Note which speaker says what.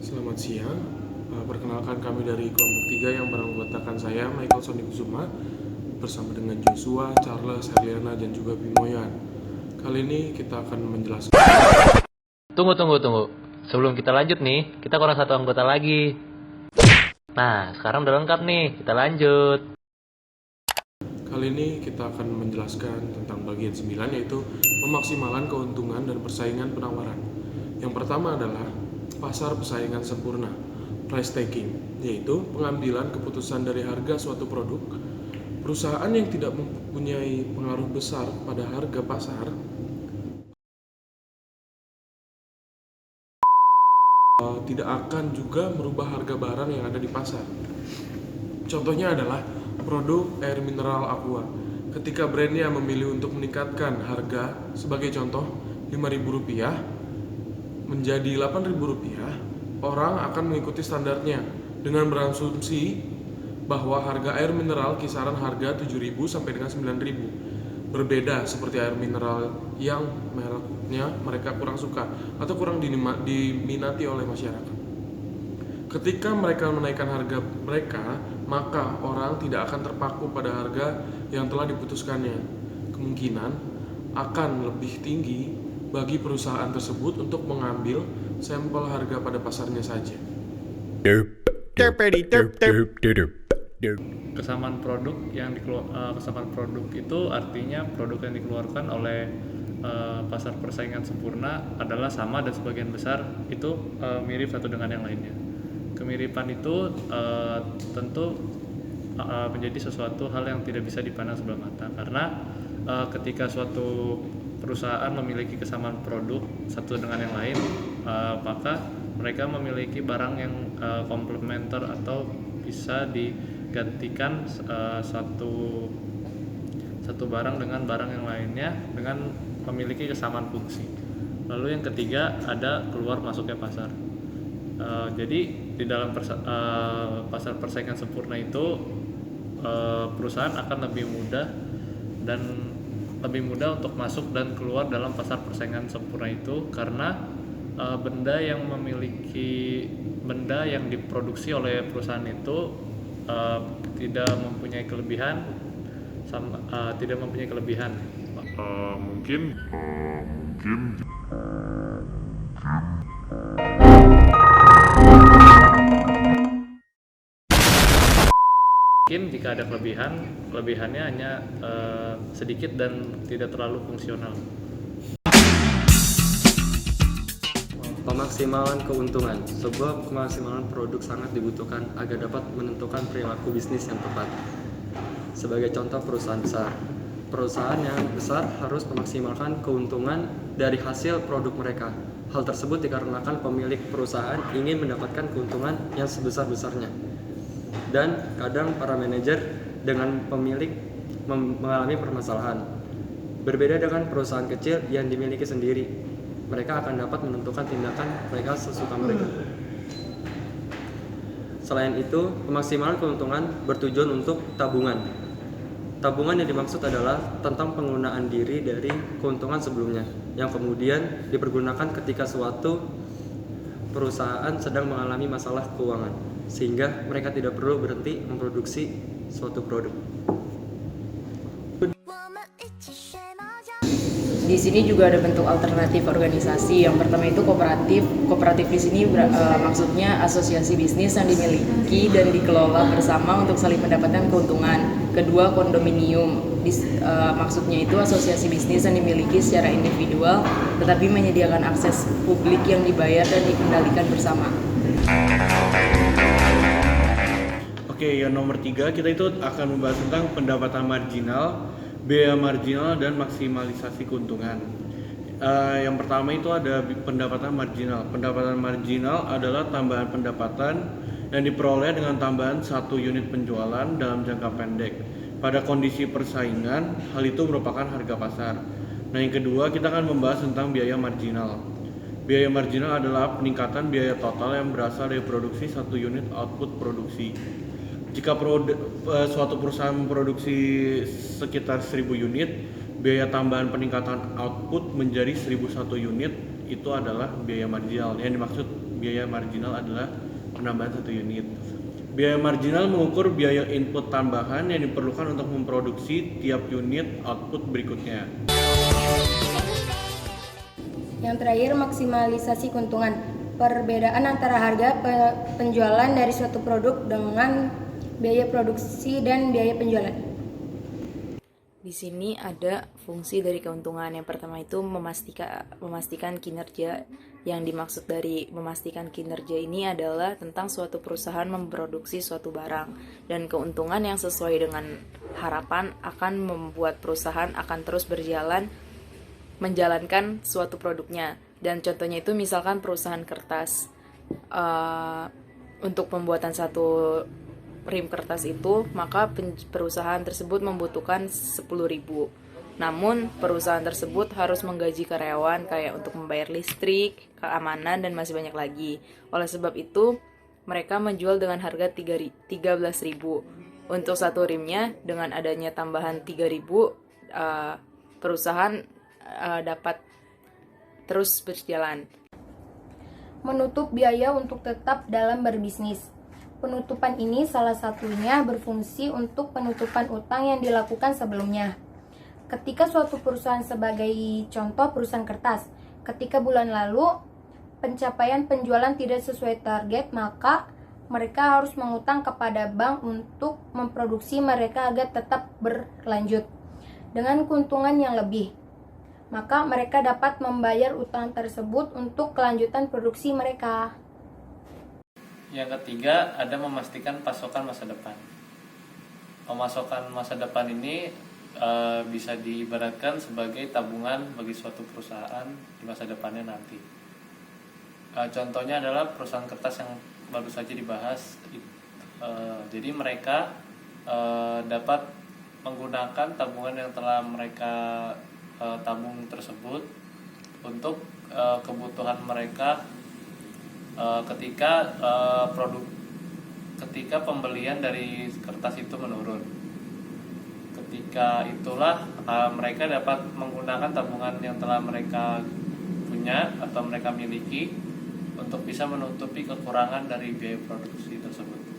Speaker 1: Selamat siang. Perkenalkan kami dari kelompok 3 yang beranggotakan saya, Michael Sonic Zuma, bersama dengan Joshua, Charles, Herliana, dan juga Bimoyan. Kali ini kita akan menjelaskan.
Speaker 2: Tunggu. Sebelum kita lanjut nih, kita kurang satu anggota lagi. Nah, sekarang udah lengkap nih, kita lanjut.
Speaker 1: Kali ini kita akan menjelaskan tentang bagian 9, yaitu memaksimalkan keuntungan dan persaingan penawaran. Yang pertama adalah pasar persaingan sempurna, price taking, yaitu pengambilan keputusan dari harga suatu produk. Perusahaan yang tidak mempunyai pengaruh besar pada harga pasar tidak akan juga merubah harga barang yang ada di pasar. Contohnya adalah produk air mineral Aqua. Ketika brandnya memilih untuk meningkatkan harga, sebagai contoh Rp5.000 menjadi Rp8.000, orang akan mengikuti standarnya dengan berasumsi bahwa harga air mineral kisaran harga Rp7.000 sampai dengan Rp9.000. Berbeda seperti air mineral yang mereknya mereka kurang suka atau kurang diminati oleh masyarakat. Ketika mereka menaikkan harga mereka, maka orang tidak akan terpaku pada harga yang telah diputuskannya. Kemungkinan akan lebih tinggi bagi perusahaan tersebut untuk mengambil sampel harga pada pasarnya saja.
Speaker 3: Kesamaan produk kesamaan produk itu artinya produk yang dikeluarkan oleh pasar persaingan sempurna adalah sama dan sebagian besar itu mirip satu dengan yang lainnya. Kemiripan itu tentu menjadi sesuatu hal yang tidak bisa dipandang sebelah mata, karena ketika suatu perusahaan memiliki kesamaan produk satu dengan yang lain, maka mereka memiliki barang yang komplementer atau bisa digantikan satu barang dengan barang yang lainnya dengan memiliki kesamaan fungsi. Lalu yang ketiga ada keluar masuknya pasar. Jadi di dalam pasar persaingan sempurna itu perusahaan akan lebih mudah untuk masuk dan keluar dalam pasar persaingan sempurna itu, karena benda yang diproduksi oleh perusahaan itu tidak mempunyai kelebihan mungkin jika ada kelebihannya hanya sedikit dan tidak terlalu fungsional.
Speaker 4: Pemaksimalan keuntungan. Sebuah pemaksimalan produk sangat dibutuhkan agar dapat menentukan perilaku bisnis yang tepat. Sebagai contoh, perusahaan besar. Perusahaan yang besar harus memaksimalkan keuntungan dari hasil produk mereka. Hal tersebut dikarenakan pemilik perusahaan ingin mendapatkan keuntungan yang sebesar-besarnya. Dan kadang para manajer dengan pemilik mengalami permasalahan. Berbeda dengan perusahaan kecil yang dimiliki sendiri, mereka akan dapat menentukan tindakan mereka sesuka mereka. Selain itu, pemaksimalan keuntungan bertujuan untuk tabungan. Tabungan yang dimaksud adalah tentang penggunaan diri dari keuntungan sebelumnya, yang kemudian dipergunakan ketika suatu perusahaan sedang mengalami masalah keuangan, sehingga mereka tidak perlu berhenti memproduksi suatu produk.
Speaker 5: Di sini juga ada bentuk alternatif organisasi. Yang pertama itu kooperatif. Kooperatif di sini maksudnya asosiasi bisnis yang dimiliki dan dikelola bersama untuk saling mendapatkan keuntungan. Kedua, kondominium. Maksudnya itu asosiasi bisnis yang dimiliki secara individual tetapi menyediakan akses publik yang dibayar dan dikendalikan bersama.
Speaker 6: Oke, yang nomor 3 kita itu akan membahas tentang pendapatan marginal, biaya marginal, dan maksimalisasi keuntungan. Yang pertama itu ada pendapatan marginal. Pendapatan marginal adalah tambahan pendapatan yang diperoleh dengan tambahan satu unit penjualan dalam jangka pendek. Pada kondisi persaingan, hal itu merupakan harga pasar. Nah, yang kedua kita akan membahas tentang biaya marginal. Biaya marginal adalah peningkatan biaya total yang berasal dari produksi satu unit output produksi. Jika suatu perusahaan memproduksi sekitar 1000 unit, biaya tambahan peningkatan output menjadi 1001 unit itu adalah biaya marginal. Yang dimaksud biaya marginal adalah penambahan 1 unit. Biaya marginal mengukur biaya input tambahan yang diperlukan untuk memproduksi tiap unit output berikutnya.
Speaker 7: Yang terakhir, maksimalisasi keuntungan. Perbedaan antara harga penjualan dari suatu produk dengan biaya produksi dan biaya penjualan.
Speaker 5: Di sini ada fungsi dari keuntungan. Yang pertama itu memastikan kinerja. Yang dimaksud dari memastikan kinerja ini adalah tentang suatu perusahaan memproduksi suatu barang, dan keuntungan yang sesuai dengan harapan akan membuat perusahaan akan terus berjalan menjalankan suatu produknya. Dan contohnya itu misalkan perusahaan kertas, untuk pembuatan satu rim kertas itu, maka perusahaan tersebut membutuhkan 10.000. Namun perusahaan tersebut harus menggaji karyawan kayak untuk membayar listrik, keamanan, dan masih banyak lagi. Oleh sebab itu, mereka menjual dengan harga 13.000. Untuk satu rimnya, dengan adanya tambahan 3.000, perusahaan dapat terus berjalan.
Speaker 7: Menutup biaya untuk tetap dalam berbisnis. Penutupan ini salah satunya berfungsi untuk penutupan utang yang dilakukan sebelumnya. Ketika suatu perusahaan, sebagai contoh perusahaan kertas, ketika bulan lalu pencapaian penjualan tidak sesuai target, maka mereka harus mengutang kepada bank untuk memproduksi mereka agar tetap berlanjut dengan keuntungan yang lebih. Maka mereka dapat membayar utang tersebut untuk kelanjutan produksi mereka.
Speaker 3: Yang ketiga, ada memastikan pasokan masa depan. Pemasokan masa depan ini bisa diibaratkan sebagai tabungan bagi suatu perusahaan di masa depannya nanti. Contohnya adalah perusahaan kertas yang baru saja dibahas. Jadi mereka dapat menggunakan tabungan yang telah mereka tabung tersebut untuk kebutuhan mereka ketika pembelian dari kertas itu menurun. Ketika itulah mereka dapat menggunakan tabungan yang telah mereka punya atau mereka miliki untuk bisa menutupi kekurangan dari biaya produksi tersebut.